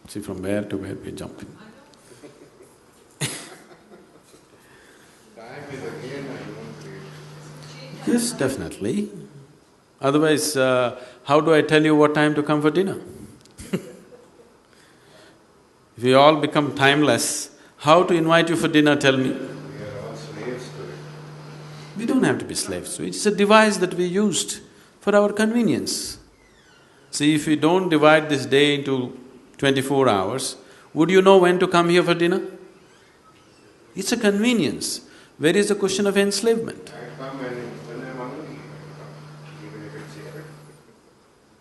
See, from where to where we're jumping. Time is again I don't create. Yes, definitely. Otherwise, how do I tell you what time to come for dinner? If we all become timeless, how to invite you for dinner, tell me? We are all slaves to it. We don't have to be slaves to it. It's a device that we used for our convenience. See, if we don't divide this day into 24 hours, would you know when to come here for dinner? It's a convenience. Where is the question of enslavement? I come when I'm hungry, even if it's here.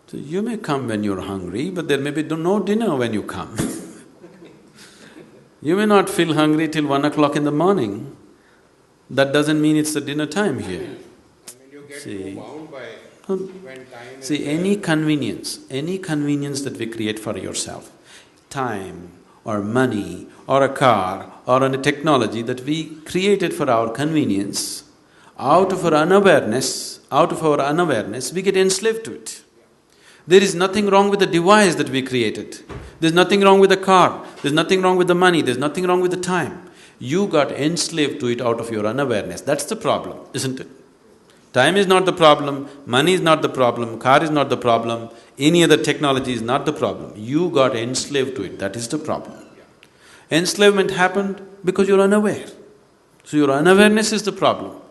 So you may come when you're hungry, but there may be no dinner when you come. You may not feel hungry till 1 o'clock in the morning. That doesn't mean it's the dinner time here. I mean, you get See. too bound by Hmm. when time is See, there. any convenience that we create for yourself, time or money or a car or a technology that we created for our convenience, out of our unawareness, we get enslaved to it. There is nothing wrong with the device that we created. There's nothing wrong with the car, there's nothing wrong with the money, there's nothing wrong with the time. You got enslaved to it out of your unawareness. That's the problem, isn't it? Time is not the problem, money is not the problem, car is not the problem, any other technology is not the problem. You got enslaved to it, that is the problem. Enslavement happened because you're unaware. So your unawareness is the problem.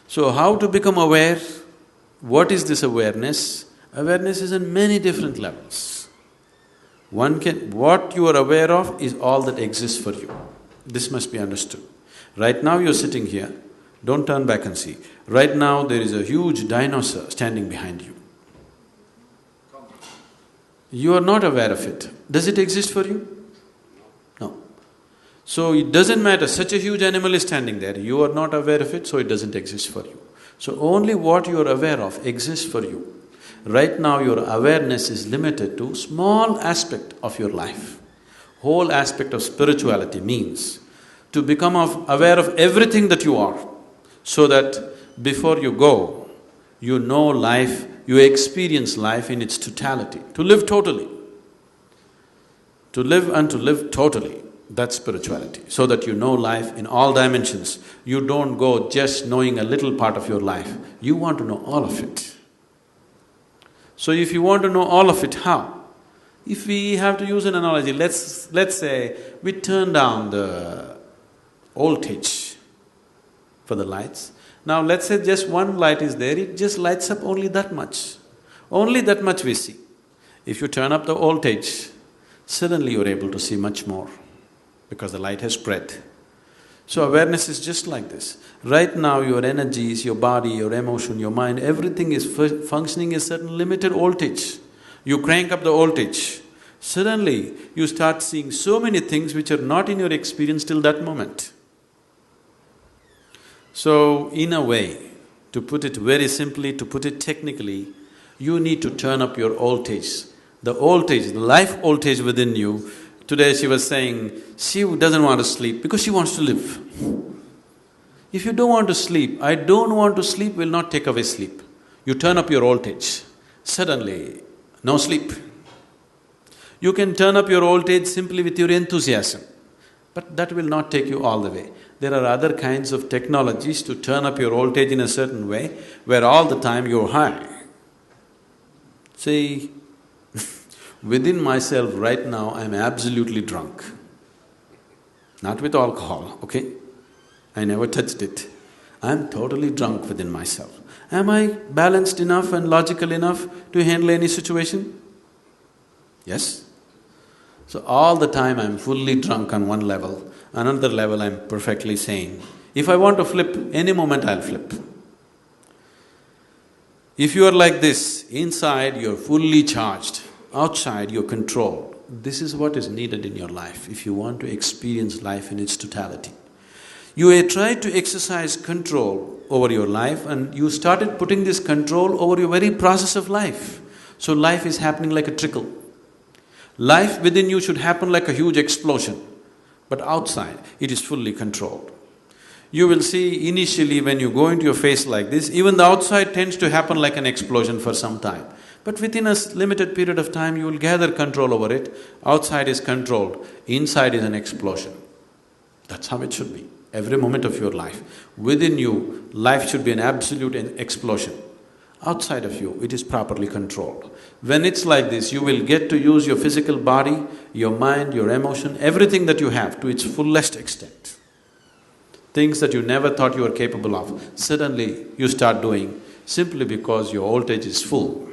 So how to become aware? What is this awareness? Awareness is on many different levels. What you are aware of is all that exists for you. This must be understood. Right now you're sitting here, don't turn back and see. Right now there is a huge dinosaur standing behind you. You are not aware of it. Does it exist for you? No. So it doesn't matter, such a huge animal is standing there, you are not aware of it, so it doesn't exist for you. So only what you are aware of exists for you. Right now your awareness is limited to small aspect of your life. Whole aspect of spirituality means to become aware of everything that you are, so that before you go, you know life, you experience life in its totality, to live totally. To live and to live totally, that's spirituality, so that you know life in all dimensions. You don't go just knowing a little part of your life, you want to know all of it. So if you want to know all of it, how? If we have to use an analogy, let's say we turn down the voltage for the lights. Now let's say just one light is there, it just lights up only that much. Only that much we see. If you turn up the voltage, suddenly you're able to see much more because the light has spread. So awareness is just like this. Right now your energies, your body, your emotion, your mind, everything is functioning at certain limited voltage. You crank up the voltage, suddenly you start seeing so many things which are not in your experience till that moment. So in a way, to put it very simply, to put it technically, you need to turn up your voltage. The voltage, the life voltage within you. Today she was saying, she doesn't want to sleep because she wants to live. If you don't want to sleep, I don't want to sleep will not take away sleep. You turn up your voltage, suddenly, no sleep. You can turn up your voltage simply with your enthusiasm, but that will not take you all the way. There are other kinds of technologies to turn up your voltage in a certain way, where all the time you're high. See, within myself right now I'm absolutely drunk. Not with alcohol, okay? I never touched it. I'm totally drunk within myself. Am I balanced enough and logical enough to handle any situation? Yes? So all the time I'm fully drunk on one level, another level I'm perfectly sane. If I want to flip, any moment I'll flip. If you are like this, inside you're fully charged, outside you're controlled. This is what is needed in your life if you want to experience life in its totality. You tried to exercise control over your life and you started putting this control over your very process of life. So life is happening like a trickle. Life within you should happen like a huge explosion, but outside it is fully controlled. You will see initially when you go into your face like this, even the outside tends to happen like an explosion for some time. But within a limited period of time, you will gather control over it. Outside is controlled, inside is an explosion. That's how it should be. Every moment of your life. Within you, life should be an absolute explosion. Outside of you, it is properly controlled. When it's like this, you will get to use your physical body, your mind, your emotion, everything that you have to its fullest extent. Things that you never thought you were capable of, suddenly you start doing simply because your voltage is full.